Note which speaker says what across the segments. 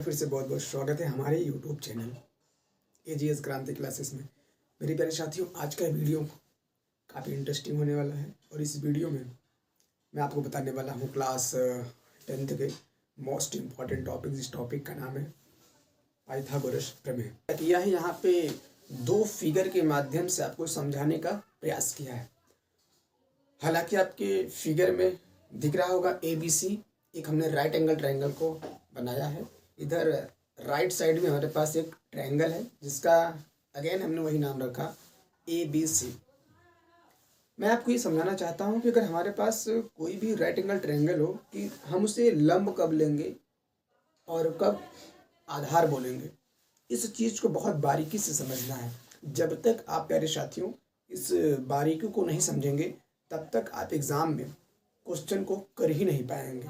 Speaker 1: फिर से बहुत बहुत स्वागत है हमारे यूट्यूब चैनल एजीएस क्रांति क्लासेस में। मेरे प्यारे साथियों, आज का वीडियो काफ़ी इंटरेस्टिंग होने वाला है और इस वीडियो में मैं आपको बताने वाला हूँ क्लास 10th के मोस्ट इम्पॉर्टेंट टॉपिक। इस टॉपिक का नाम है पाइथागोरस प्रमेय। किया है यहाँ पे दो फिगर के माध्यम से आपको समझाने का प्रयास किया है। हालांकि आपके फिगर में दिख रहा होगा ABC, एक हमने राइट एंगल ट्रायंगल को बनाया है। इधर राइट साइड में हमारे पास एक ट्रायंगल है जिसका अगेन हमने वही नाम रखा ABC। मैं आपको ये समझाना चाहता हूँ कि अगर हमारे पास कोई भी राइट एंगल ट्रायंगल हो कि हम उसे लंब कब लेंगे और कब आधार बोलेंगे, इस चीज़ को बहुत बारीकी से समझना है। जब तक आप प्यारे साथियों इस बारीकी को नहीं समझेंगे तब तक आप एग्ज़ाम में क्वेश्चन को कर ही नहीं पाएंगे।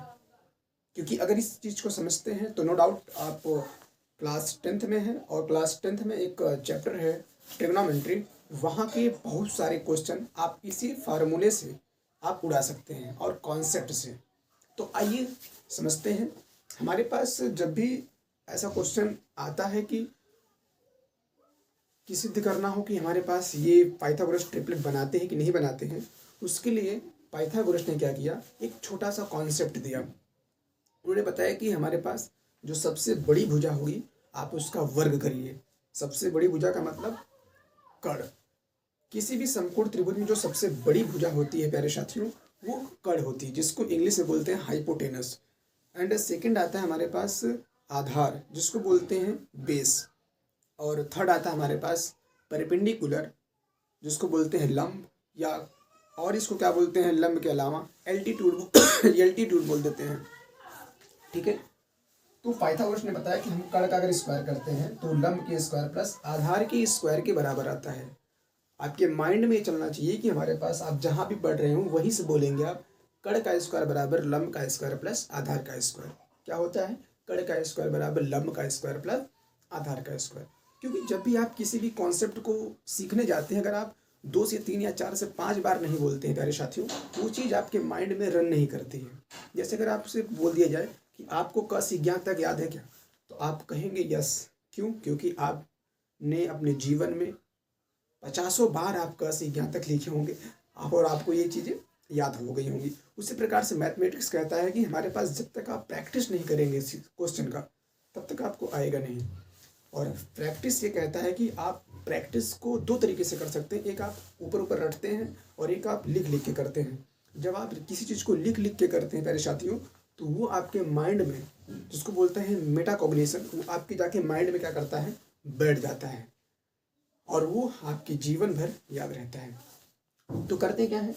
Speaker 1: क्योंकि अगर इस चीज़ को समझते हैं तो नो डाउट आप क्लास 10th में हैं और क्लास 10th में एक चैप्टर है ट्रिग्नोमेट्री, वहाँ के बहुत सारे क्वेश्चन आप इसी फार्मूले से आप उड़ा सकते हैं और कॉन्सेप्ट से। तो आइए समझते हैं। हमारे पास जब भी ऐसा क्वेश्चन आता है कि सिद्ध करना हो कि हमारे पास ये पाइथागोरस ट्रिपलेट बनाते हैं कि नहीं बनाते हैं, उसके लिए पाइथागोरस ने क्या किया, एक छोटा सा कॉन्सेप्ट दिया। उन्होंने बताया कि हमारे पास जो सबसे बड़ी भुजा होगी आप उसका वर्ग करिए। सबसे बड़ी भुजा का मतलब कर्ण। किसी भी समकोण त्रिभुज में जो सबसे बड़ी भुजा होती है प्यारे साथियों वो कर्ण होती है, जिसको इंग्लिश में बोलते हैं हाइपोटेनस। एंड सेकंड आता है हमारे पास आधार, जिसको बोलते हैं बेस। और थर्ड आता है हमारे पास परपेंडिकुलर, जिसको बोलते हैं लंब, या और इसको क्या बोलते हैं लंब के अलावा एल्टीट्यूड बोल देते हैं। ठीक है। तो पाइथागोरस ने बताया कि हम कर्ण का अगर स्क्वायर करते हैं तो लंब के स्क्वायर प्लस आधार के स्क्वायर के बराबर आता है। आपके माइंड में ये चलना चाहिए कि हमारे पास आप जहाँ भी पढ़ रहे हो वहीं से बोलेंगे आप कर्ण का स्क्वायर बराबर लंब का स्क्वायर प्लस आधार का स्क्वायर। क्या होता है? कर्ण का स्क्वायर बराबर लंब का स्क्वायर प्लस आधार का स्क्वायर। क्योंकि जब भी आप किसी भी कॉन्सेप्ट को सीखने जाते हैं, अगर आप 2 से 3 या 4 से 5 बार नहीं बोलते हैं प्यारे साथियों, वो चीज़ आपके माइंड में रन नहीं करती है। जैसे अगर आपसे बोल दिया जाए कि आपको क से ज्ञान तक याद है क्या, तो आप कहेंगे यस। क्यों? क्योंकि आपने अपने जीवन में 50 बार आप क से ज्ञान तक लिखे होंगे और आपको ये चीज़ें याद हो गई होंगी। उसी प्रकार से मैथमेटिक्स कहता है कि हमारे पास जब तक आप प्रैक्टिस नहीं करेंगे इस क्वेश्चन का तब तक आपको आएगा नहीं। और प्रैक्टिस ये कहता है कि आप प्रैक्टिस को 2 तरीके से कर सकते हैं। एक आप ऊपर ऊपर रटते हैं और एक आप लिख लिख के करते हैं। जब आप किसी चीज़ को लिख लिख के करते हैं प्यारे साथियों, तो वो आपके माइंड में, जिसको बोलते हैं मेटाकॉग्निशन, वो आपके जाके माइंड में क्या करता है, बैठ जाता है और वो आपके जीवन भर याद रहता है। तो करते क्या है,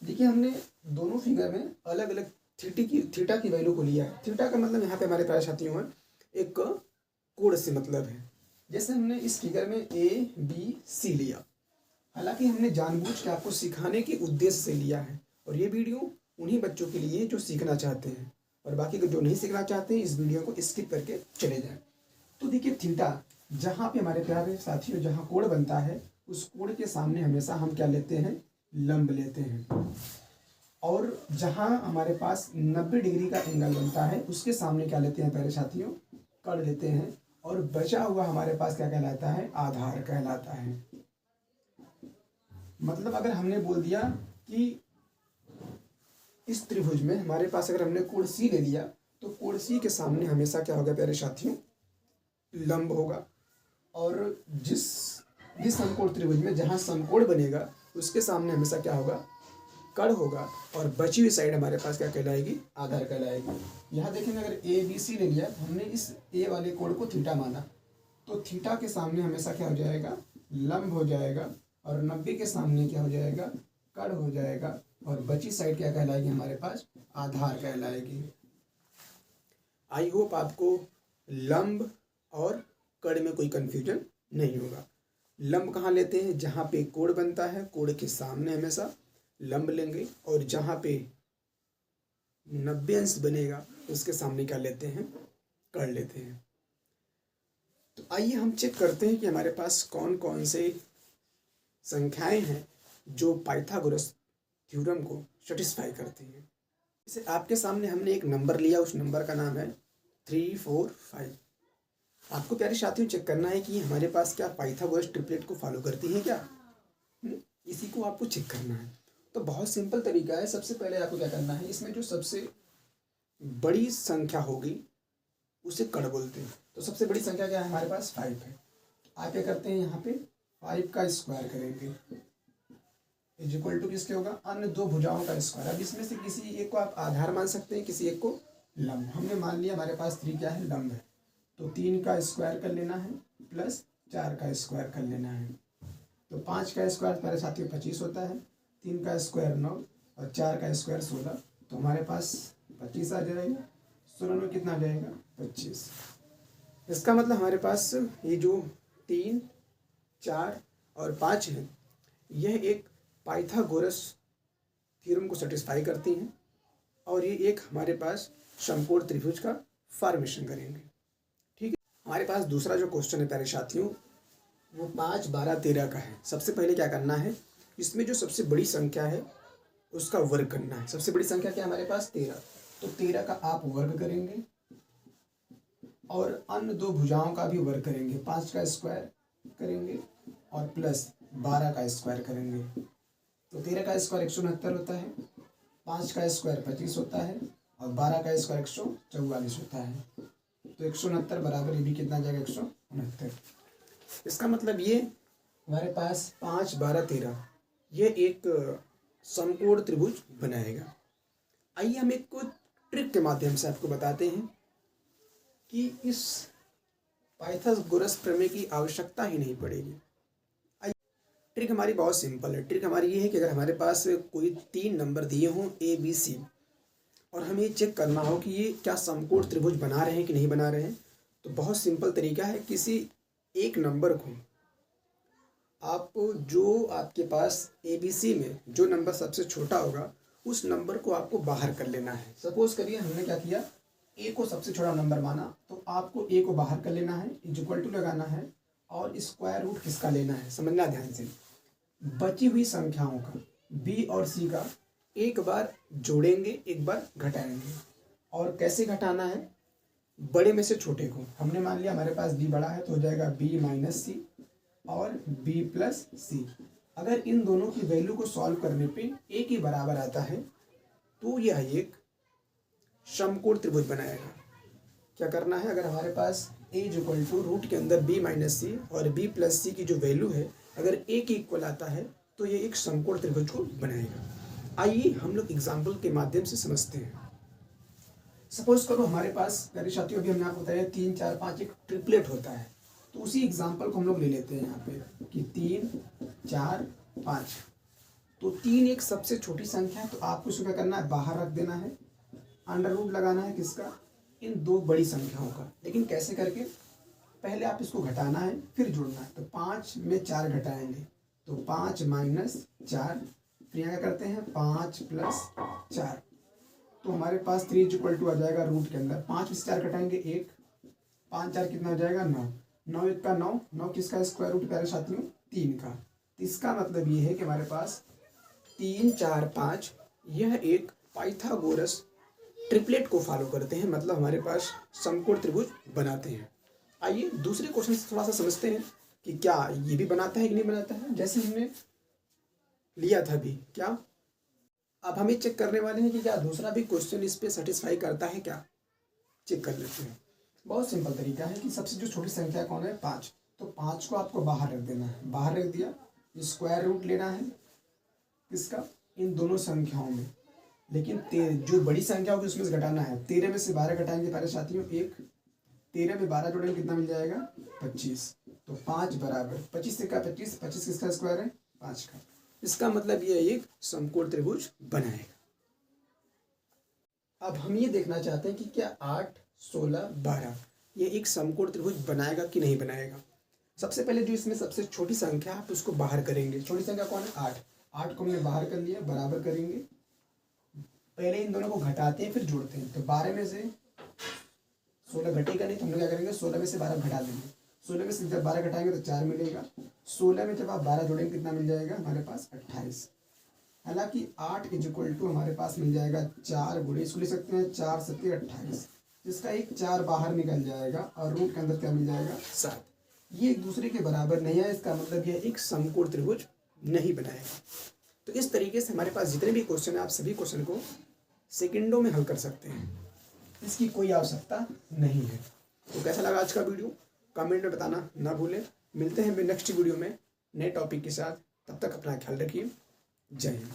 Speaker 1: देखिए हमने दोनों फिगर में अलग अलग थीटा की वैल्यू को लिया है। थीटा का मतलब यहाँ पे हमारे प्यारे साथियों में एक कोण से मतलब है। जैसे हमने इस फिगर में ABC लिया, हालांकि हमने जानबूझ के आपको सिखाने के उद्देश्य से लिया है और ये वीडियो उन्हीं बच्चों के लिए जो सीखना चाहते हैं, और बाकी जो नहीं सीखना चाहते हैं इस वीडियो को स्किप करके चले जाएं। तो देखिए थीटा, जहाँ पे हमारे प्यारे साथियों जहाँ कोण बनता है उस कोण के सामने हमेशा हम क्या लेते हैं, लंब लेते हैं। और जहाँ हमारे पास 90 डिग्री का एंगल बनता है उसके सामने क्या लेते हैं प्यारे साथियों, कर्ण लेते हैं। और बचा हुआ हमारे पास क्या कहलाता है, आधार कहलाता है। मतलब अगर हमने बोल दिया कि इस त्रिभुज में हमारे पास अगर हमने कोण C ले लिया तो कोण C के सामने हमेशा क्या होगा प्यारे साथियों, लंब होगा। और जिस भी समकोण त्रिभुज में जहाँ समकोण बनेगा उसके सामने हमेशा क्या होगा, कर्ण होगा। और बची हुई साइड हमारे पास क्या कहलाएगी, आधार कहलाएगी। यहाँ देखेंगे अगर ABC ले लिया तो हमने इस A वाले कोण को थीटा माना, तो थीटा के सामने हमेशा क्या हो जाएगा, लंब हो जाएगा। और 90 के सामने क्या हो जाएगा, कर्ण हो जाएगा। और बची साइड क्या कहलाएगी हमारे पास, आधार कहलाएगी। आई होप आपको लंब और कर्ण में कोई कंफ्यूजन नहीं होगा। लंब कहाँ लेते हैं, जहाँ पे कोण बनता है कोण के सामने हमेशा लंब लेंगे, और जहाँ पे 90 अंश बनेगा उसके सामने क्या लेते हैं, कर्ण लेते हैं। तो आइए हम चेक करते हैं कि हमारे पास कौन कौन से संख्याएं हैं जो पाइथागोरस थ्योरम को सेटिस्फाई करती हैं। जैसे आपके सामने हमने एक नंबर लिया, उस नंबर का नाम है 3, 4, 5। आपको प्यारे साथियों चेक करना है कि हमारे पास क्या पाइथागोरस ट्रिपलेट को फॉलो करती है क्या। इसी को आपको चेक करना है। तो बहुत सिंपल तरीका है। सबसे पहले आपको क्या करना है, इसमें जो सबसे बड़ी संख्या होगी उसे कड़ बोलते हैं। तो सबसे बड़ी संख्या क्या है हमारे पास, 5 है। आप क्या करते हैं, यहाँ पे 5 का स्क्वायर करेंगे इज इक्वल टू किसके होगा, अन्य दो भुजाओं का स्क्वायर। अब इसमें से किसी एक को आप आधार मान सकते हैं, किसी एक को लंब। हमने मान लिया हमारे पास 3 क्या है, लंब है। तो 3 का स्क्वायर कर लेना है प्लस 4 का स्क्वायर कर लेना है। तो 5 का स्क्वायर हमारे साथियों 25 होता है, 3 का स्क्वायर 9 और 4 का स्क्वायर 16। तो हमारे पास 25 आ जाएगा। 16 में कितना आ जाएगा, 25। इसका मतलब हमारे पास ये जो 3, 4 और 5 है, यह एक पाइथागोरस थ्योरम को सेटिस्फाई करती हैं और ये एक हमारे पास समकोण त्रिभुज का फॉर्मेशन करेंगे। ठीक है। हमारे पास दूसरा जो क्वेश्चन है प्यारे साथियों, वो 5, 12, 13 का है। सबसे पहले क्या करना है, इसमें जो सबसे बड़ी संख्या है उसका वर्ग करना है। सबसे बड़ी संख्या क्या है हमारे पास, 13। तो 13 का आप वर्ग करेंगे और अन्य दो भुजाओं का भी वर्ग करेंगे। 5 का स्क्वायर करेंगे और प्लस 12 का स्क्वायर करेंगे। तो 13 का स्क्वायर 169 होता है, 5 का स्क्वायर 25 होता है और 12 का स्क्वायर 144 होता है। तो 169 बराबर ये भी कितना आ जाएगा, 169। इसका मतलब ये हमारे पास 5, 12, 13 ये एक समकोण त्रिभुज बनाएगा। आइए हम एक ट्रिक के माध्यम से आपको बताते हैं कि इस पाइथागोरस प्रमेय की आवश्यकता ही नहीं पड़ेगी। ट्रिक हमारी बहुत सिंपल है। ट्रिक हमारी ये है कि अगर हमारे पास कोई 3 नंबर दिए हों A, B, C और हमें चेक करना हो कि ये क्या समकोण त्रिभुज बना रहे हैं कि नहीं बना रहे हैं, तो बहुत सिंपल तरीका है। किसी एक नंबर को आप, जो आपके पास ABC में जो नंबर सबसे छोटा होगा उस नंबर को आपको बाहर कर लेना है। सपोज करिए हमने क्या किया, A को सबसे छोटा नंबर माना, तो आपको A को बाहर कर लेना है, इज इक्वल टू लगाना है और स्क्वायर रूट किसका लेना है, समझना ध्यान से। बची हुई संख्याओं का B और C का एक बार जोड़ेंगे, एक बार घटाएंगे। और कैसे घटाना है, बड़े में से छोटे को। हमने मान लिया हमारे पास B बड़ा है तो हो जाएगा B माइनस C और B प्लस C। अगर इन दोनों की वैल्यू को सॉल्व करने पे A के बराबर आता है तो यह एक समकोण त्रिभुज बनाएगा। क्या करना है, अगर हमारे पास A is equal to root के अंदर B माइनस C और B प्लस C की जो वैल्यू है अगर A के इक्वल आता है तो ये एक समकोण त्रिभुज को बनाएगा। आइए हम लोग एग्जाम्पल के माध्यम से समझते हैं। सपोज करो हमारे पास प्यारे साथियों, अभी हमने आपको बताया 3, 4, 5 एक ट्रिपलेट होता है। तो उसी एग्जाम्पल को हम लोग ले लेते हैं यहाँ पे कि 3, 4, 5। तो 3 एक सबसे छोटी संख्या है, तो आपको इसको क्या करना है, बाहर रख देना है, अंडर रूट लगाना है किसका, इन दो बड़ी संख्याओं का। लेकिन कैसे करके, पहले आप इसको घटाना है फिर जोड़ना है। तो 5 में 4 घटाएंगे तो 5 माइनस 4, फिर यहाँ क्या करते हैं 5 प्लस 4। तो हमारे पास 3 इज इक्वल टू आ जाएगा रूट के अंदर 5 में से 4 घटाएंगे 1, 5, 4 कितना हो जाएगा 9, 9 1 का 9, 9 किसका स्क्वायर रूट प्यारे साथियों 3 का। तो इसका मतलब ये है कि हमारे पास 3, 4, 5 यह एक पाइथागोरस ट्रिपलेट को फॉलो करते हैं, मतलब हमारे पास समकोण त्रिभुज बनाते हैं। आइए दूसरे क्वेश्चन से थोड़ा सा समझते हैं कि क्या ये भी बनाता है कि नहीं बनाता है। जैसे हमने लिया था भी क्या, अब हम ये चेक करने वाले हैं कि क्या दूसरा भी क्वेश्चन इस पे सेटिस्फाई करता है क्या, चेक कर लेते हैं। बहुत सिंपल तरीका है कि सबसे जो छोटी संख्या कौन है 5, तो 5 को आपको बाहर रख देना है। बाहर रख दिया, स्क्वायर रूट लेना है किसका, इन दोनों संख्याओं में। लेकिन जो बड़ी संख्या होगी उसमें से घटाना है। 13 में से 12 घटाएंगे प्यारे साथियों 1, 13 में 12 जोड़ेंगे कितना मिल जाएगा 25। तो 5 बराबर 25 से का 25, 25 किसका स्क्वायर है 5 का। इसका मतलब ये एक समकोण त्रिभुज बनाएगा। अब हम ये देखना चाहते हैं कि क्या 8, 16, 12 ये एक समकोण त्रिभुज बनाएगा कि नहीं बनाएगा। सबसे पहले जो इसमें सबसे छोटी संख्या आप उसको बाहर करेंगे। छोटी संख्या कौन है 8, 8 को हमने बाहर कर लिया, बराबर करेंगे। पहले इन दोनों को घटाते हैं फिर जोड़ते हैं। तो 12 में से 16 घटेगा नहीं, तो हम लोग क्या करेंगे 16 में से 12 घटा देंगे। 16 में से जब 12 घटाएंगे तो 4 मिलेगा। 16 में जब आप 12 जोड़ेंगे कितना मिल जाएगा हमारे पास 28। हालांकि 8 इज इक्वल टू हमारे पास मिल जाएगा 4 गुणे, इसको ले सकते हैं 4 7 28। जिसका एक 4 बाहर निकल जाएगा और रूट के अंदर क्या मिल जाएगा 7। ये एक दूसरे के बराबर नहीं है, इसका मतलब यह एक समकोण त्रिभुज नहीं बनाएगा। तो इस तरीके से हमारे पास जितने भी क्वेश्चन है आप सभी क्वेश्चन को सेकंडों में हल कर सकते हैं, इसकी कोई आवश्यकता नहीं है। तो कैसा लगा आज का वीडियो कमेंट में बताना ना भूलें। मिलते हैं नेक्स्ट वीडियो में नए टॉपिक के साथ, तब तक अपना ख्याल रखिए। जय हिंद।